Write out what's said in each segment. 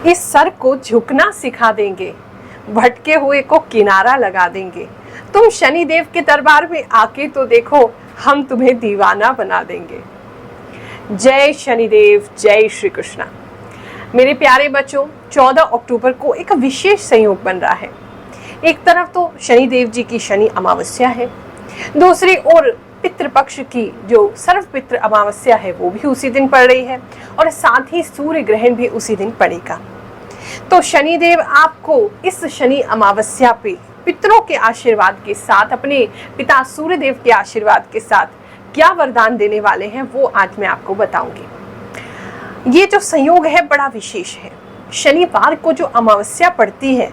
इस सर को झुकना सिखा देंगे, भटके हुए को किनारा लगा देंगे। तुम शनिदेव के दरबार में आके तो देखो, हम तुम्हें दीवाना बना देंगे। जय शनिदेव, जय श्री कृष्णा। मेरे प्यारे बच्चों, 14 अक्टूबर को एक विशेष संयोग बन रहा है। एक तरफ तो शनिदेव जी की शनि अमावस्या है, दूसरी ओर पितृपक्ष की जो सर्वपितृ अमावस्या है वो भी उसी दिन पड़ रही है, और साथ ही सूर्य ग्रहण भी उसी दिन पड़ेगा। तो शनिदेव आपको इस शनि अमावस्या पे पितरों के आशीर्वाद के साथ, अपने पिता सूर्यदेव के आशीर्वाद के साथ क्या वरदान देने वाले हैं वो आज मैं आपको बताऊंगी। ये जो संयोग है बड़ा विशेष है। शनिवार को जो अमावस्या पड़ती है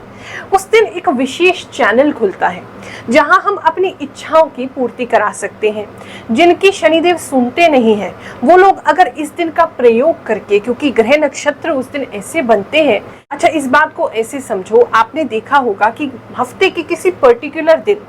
उस दिन एक विशेष चैनल खुलता है जहां हम अपनी इच्छाओं की पूर्ति करा सकते हैं। जिनकी शनिदेव सुनते नहीं हैं वो लोग अगर इस दिन का प्रयोग करके, क्योंकि ग्रह नक्षत्र उस दिन ऐसे बनते हैं। अच्छा, इस बात को ऐसे समझो, आपने देखा होगा कि हफ्ते के किसी पर्टिकुलर दिन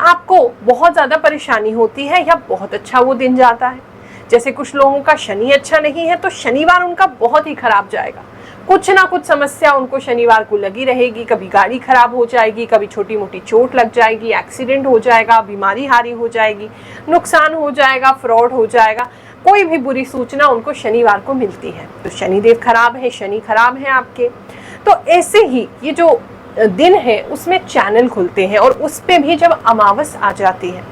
आपको बहुत ज्यादा परेशानी होती है या बहुत अच्छा वो दिन जाता है। जैसे कुछ लोगों का शनि अच्छा नहीं है तो शनिवार उनका बहुत ही खराब जाएगा। कुछ ना कुछ समस्या उनको शनिवार को लगी रहेगी। कभी गाड़ी खराब हो जाएगी, कभी छोटी मोटी चोट लग जाएगी, एक्सीडेंट हो जाएगा, बीमारी हारी हो जाएगी, नुकसान हो जाएगा, फ्रॉड हो जाएगा। कोई भी बुरी सूचना उनको शनिवार को मिलती है। तो शनिदेव खराब है, शनि खराब है आपके। तो ऐसे ही ये जो दिन है उसमें चैनल खुलते हैं, और उस पे भी जब अमावस आ जाती है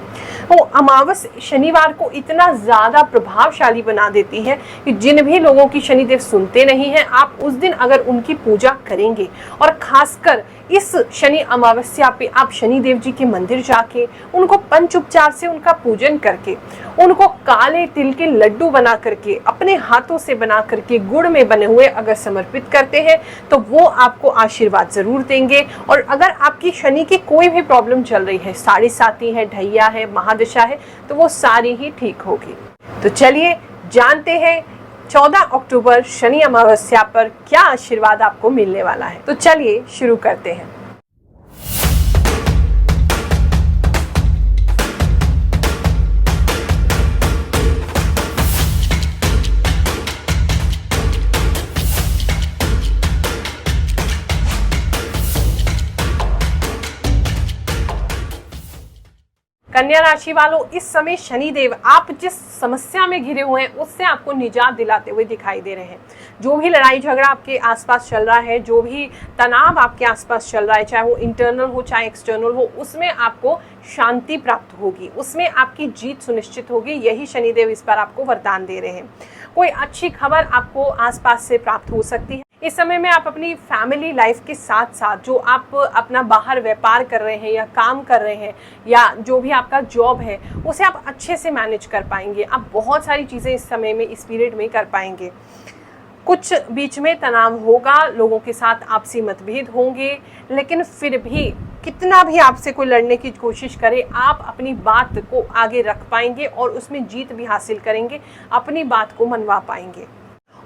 वो अमावस शनिवार को इतना ज्यादा प्रभावशाली बना देती है कि जिन भी लोगों की शनिदेव सुनते नहीं हैं, आप उस दिन अगर उनकी पूजा करेंगे, और खासकर इस शनि अमावस्या पे आप शनिदेव जी के मंदिर जाके उनको पंच उपचार से उनका पूजन करके, उनको काले तिल के लड्डू बना करके, अपने हाथों से बना करके, गुड़ में बने हुए अगर समर्पित करते हैं तो वो आपको आशीर्वाद जरूर देंगे। और अगर आपकी शनि की कोई भी प्रॉब्लम चल रही है, साढ़े साती है, ढैया है, महादशा है, तो वो सारी ही ठीक होगी। तो चलिए जानते हैं 14 अक्टूबर शनि अमावस्या पर क्या आशीर्वाद आपको मिलने वाला है। तो चलिए शुरू करते हैं। कन्या राशि वालों, इस समय शनिदेव आप जिस समस्या में घिरे हुए हैं उससे आपको निजात दिलाते हुए दिखाई दे रहे हैं। जो भी लड़ाई झगड़ा आपके आसपास चल रहा है, जो भी तनाव आपके आसपास चल रहा है, चाहे वो इंटरनल हो चाहे एक्सटर्नल हो, उसमें आपको शांति प्राप्त होगी, उसमें आपकी जीत सुनिश्चित होगी। यही शनिदेव इस बार आपको वरदान दे रहे हैं। कोई अच्छी खबर आपको आसपास से प्राप्त हो सकती है। इस समय में आप अपनी फैमिली लाइफ के साथ साथ जो आप अपना बाहर व्यापार कर रहे हैं या काम कर रहे हैं, या जो भी आपका जॉब है, उसे आप अच्छे से मैनेज कर पाएंगे। आप बहुत सारी चीज़ें इस समय में, इस पीरियड में कर पाएंगे। कुछ बीच में तनाव होगा, लोगों के साथ आपसी मतभेद होंगे, लेकिन फिर भी कितना भी आपसे कोई लड़ने की कोशिश करे, आप अपनी बात को आगे रख पाएंगे और उसमें जीत भी हासिल करेंगे, अपनी बात को मनवा पाएंगे।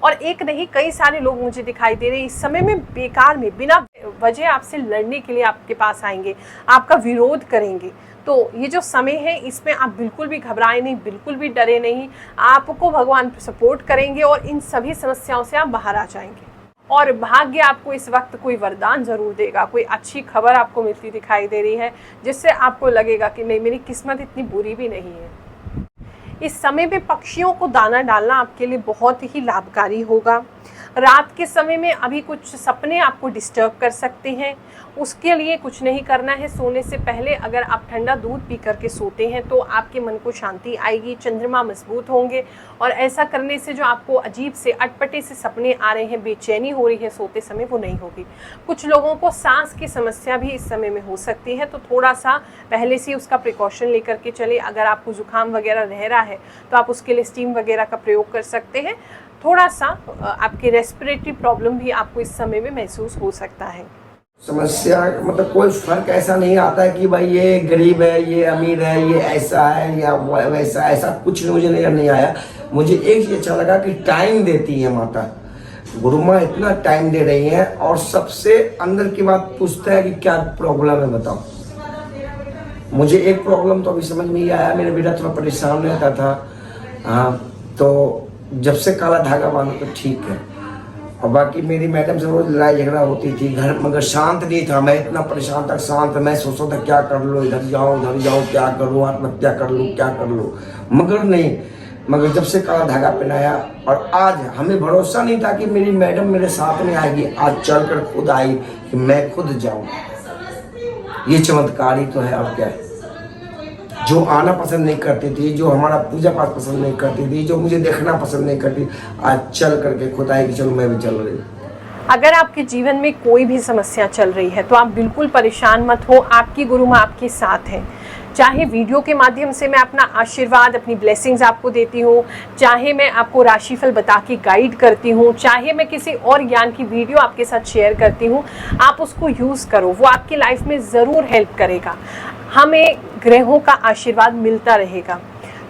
और एक नहीं, कई सारे लोग मुझे दिखाई दे रहे हैं इस समय में बेकार में, बिना वजह आपसे लड़ने के लिए आपके पास आएंगे, आपका विरोध करेंगे। तो ये जो समय है इसमें आप बिल्कुल भी घबराए नहीं, बिल्कुल भी डरे नहीं। आपको भगवान सपोर्ट करेंगे और इन सभी समस्याओं से आप बाहर आ जाएंगे। और भाग्य आपको इस वक्त कोई वरदान जरूर देगा, कोई अच्छी खबर आपको मिलती दिखाई दे रही है, जिससे आपको लगेगा कि नहीं, मेरी किस्मत इतनी बुरी भी नहीं है। इस समय में पक्षियों को दाना डालना आपके लिए बहुत ही लाभकारी होगा। रात के समय में अभी कुछ सपने आपको डिस्टर्ब कर सकते हैं, उसके लिए कुछ नहीं करना है। सोने से पहले अगर आप ठंडा दूध पी करके सोते हैं तो आपके मन को शांति आएगी, चंद्रमा मजबूत होंगे, और ऐसा करने से जो आपको अजीब से अटपटे से सपने आ रहे हैं, बेचैनी हो रही है सोते समय, वो नहीं होगी। कुछ लोगों को सांस की समस्या भी इस समय में हो सकती है, तो थोड़ा सा पहले से उसका प्रिकॉशन लेकर के चले। अगर आपको जुकाम वगैरह रह रहा है तो आप उसके लिए स्टीम वगैरह का प्रयोग कर सकते हैं। थोड़ा सा आपके रेस्पिरेटरी प्रॉब्लम भी आपको इस समय में महसूस हो सकता है। समस्या मतलब कोई फर्क ऐसा नहीं आता है कि भाई ये गरीब है, ये अमीर है, ये ऐसा है या वैसा, ऐसा कुछ मुझे नहीं आया। मुझे एक चीज अच्छा लगा कि टाइम देती है माता, गुरु माँ इतना टाइम दे रही है, और सबसे अंदर की बात पूछता है कि क्या प्रॉब्लम है बताओ। मुझे एक प्रॉब्लम तो अभी समझ में नहीं आया, मेरा बेटा थोड़ा परेशान रहता था। हाँ, तो जब से काला धागा बांधो तो ठीक है। और बाकी मेरी मैडम से रोज लड़ाई झगड़ा होती थी घर, मगर शांत नहीं था मैं, इतना परेशान था, शांत। मैं सोचता था क्या कर लो, इधर जाओ उधर जाओ, क्या करूँ, आत्महत्या कर लूँ, क्या कर लूँ, मगर नहीं। मगर जब से काला धागा पहनाया और आज हमें भरोसा नहीं था कि मेरी मैडम मेरे साथ में आएगी, आज चल कर खुद आई कि मैं खुद जाऊँ। ये चमत्कार ही तो है, और क्या है। जो आना पसंद नहीं करती थी, जो हमारा पूजा पाठ पसंद नहीं करती थी, जो मुझे देखना पसंद नहीं करती, आज चल करके खुद आई कि चलो मैं भी चल रही हूँ। अगर आपके जीवन में कोई भी समस्या चल रही है तो आप बिल्कुल परेशान मत हो, आपकी गुरु माँ आपके साथ है। चाहे वीडियो के माध्यम से मैं अपना आशीर्वाद, अपनी ब्लेसिंग्स आपको देती हूँ, चाहे मैं आपको राशिफल बता के गाइड करती हूँ, चाहे मैं किसी और ज्ञान की वीडियो आपके साथ शेयर करती हूँ, आप उसको यूज़ करो, वो आपकी लाइफ में ज़रूर हेल्प करेगा। हमें ग्रहों का आशीर्वाद मिलता रहेगा।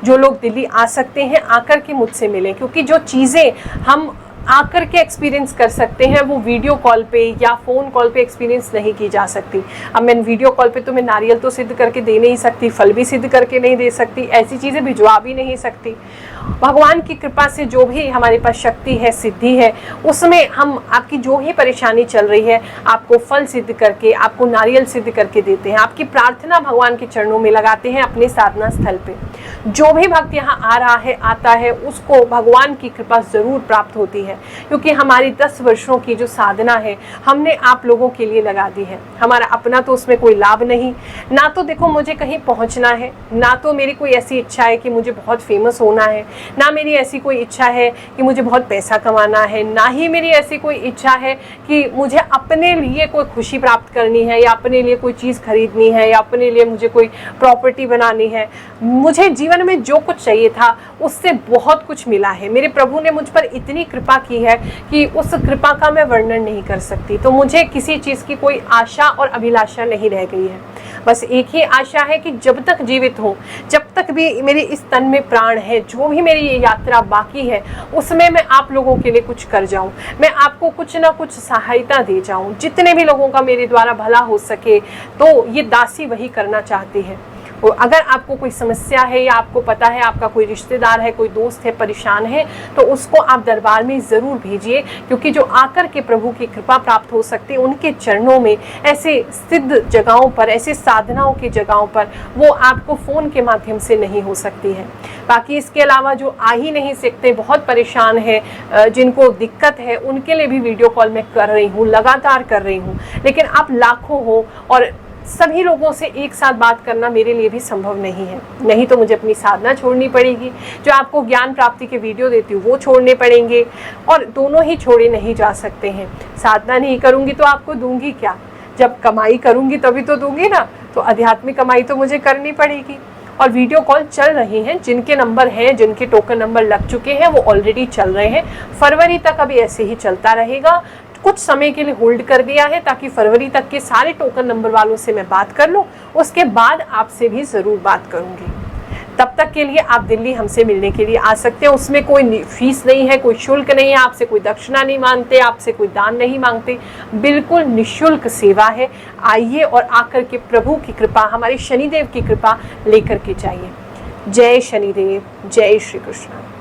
जो लोग दिल्ली आ सकते हैं आकर के मुझसे मिलें, क्योंकि जो चीज़ें हम आकर के एक्सपीरियंस कर सकते हैं वो वीडियो कॉल पे या फ़ोन कॉल पे एक्सपीरियंस नहीं की जा सकती। अब मैं वीडियो कॉल पे तो मैं नारियल तो सिद्ध करके दे नहीं सकती, फल भी सिद्ध करके नहीं दे सकती, ऐसी चीज़ें भिजवा भी नहीं सकती। भगवान की कृपा से जो भी हमारे पास शक्ति है, सिद्धि है, उसमें हम आपकी जो ही परेशानी चल रही है आपको फल सिद्ध करके, आपको नारियल सिद्ध करके देते हैं। आपकी प्रार्थना भगवान के चरणों में लगाते हैं अपने साधना स्थल पे। जो भी भक्त यहाँ आ रहा है, आता है, उसको भगवान की कृपा ज़रूर प्राप्त होती है, क्योंकि हमारी 10 वर्षों की जो साधना है हमने आप लोगों के लिए लगा दी है। हमारा अपना तो उसमें कोई लाभ नहीं, ना तो देखो मुझे कहीं पहुँचना है, ना तो मेरी कोई ऐसी इच्छा है कि मुझे बहुत फेमस होना है, ना मेरी ऐसी कोई इच्छा है कि मुझे बहुत पैसा कमाना है, ना ही मेरी ऐसी कोई इच्छा है कि मुझे अपने लिए कोई खुशी प्राप्त करनी है, या अपने लिए कोई चीज़ खरीदनी है, या अपने लिए मुझे कोई प्रॉपर्टी बनानी है। मुझे जीवन में जो कुछ चाहिए था उससे बहुत कुछ मिला है। मेरे प्रभु ने मुझ पर इतनी कृपा की है कि उस कृपा का मैं वर्णन नहीं कर सकती। तो मुझे किसी चीज़ की कोई आशा और अभिलाषा नहीं रह गई है। बस एक ही आशा है कि जब तक जीवित हूँ, जब तक भी मेरे इस तन में प्राण है, जो भी मेरी ये यात्रा बाकी है उसमें मैं आप लोगों के लिए कुछ कर जाऊँ, मैं आपको कुछ ना कुछ सहायता दे जाऊँ। जितने भी लोगों का मेरे द्वारा भला हो सके, तो ये दासी वही करना चाहती है। अगर आपको कोई समस्या है, या आपको पता है आपका कोई रिश्तेदार है, कोई दोस्त है, परेशान है, तो उसको आप दरबार में ज़रूर भेजिए, क्योंकि जो आकर के प्रभु की कृपा प्राप्त हो सकती है उनके चरणों में, ऐसे सिद्ध जगहों पर, ऐसे साधनाओं की जगहों पर, वो आपको फ़ोन के माध्यम से नहीं हो सकती है। बाकी इसके अलावा जो आ ही नहीं सकते, बहुत परेशान है, जिनको दिक्कत है, उनके लिए भी वीडियो कॉल मैं कर रही हूँ, लगातार कर रही हूँ। लेकिन आप लाखों हो और सभी लोगों से एक साथ बात करना मेरे लिए भी संभव नहीं है। नहीं तो मुझे अपनी साधना छोड़नी पड़ेगी, जो आपको ज्ञान प्राप्ति के वीडियो देती हूँ वो छोड़ने पड़ेंगे, और दोनों ही छोड़े नहीं जा सकते हैं। साधना नहीं करूँगी तो आपको दूंगी क्या? जब कमाई करूँगी तभी तो दूंगी ना। तो आध्यात्मिक कमाई तो मुझे करनी पड़ेगी। और वीडियो कॉल चल रही हैं, जिनके नंबर हैं, जिनके टोकन नंबर लग चुके हैं, वो ऑलरेडी चल रहे हैं। फरवरी तक अभी ऐसे ही चलता रहेगा। कुछ समय के लिए होल्ड कर दिया है ताकि फरवरी तक के सारे टोकन नंबर वालों से मैं बात कर लूँ, उसके बाद आपसे भी ज़रूर बात करूँगी। तब तक के लिए आप दिल्ली हमसे मिलने के लिए आ सकते हैं। उसमें कोई फीस नहीं है, कोई शुल्क नहीं है, आपसे कोई दक्षिणा नहीं मांगते, आपसे कोई दान नहीं मांगते, बिल्कुल निःशुल्क सेवा है। आइए और आकर के प्रभु की कृपा, हमारे शनिदेव की कृपा लेकर के जाइए। जय शनिदेव, जय श्री कृष्ण।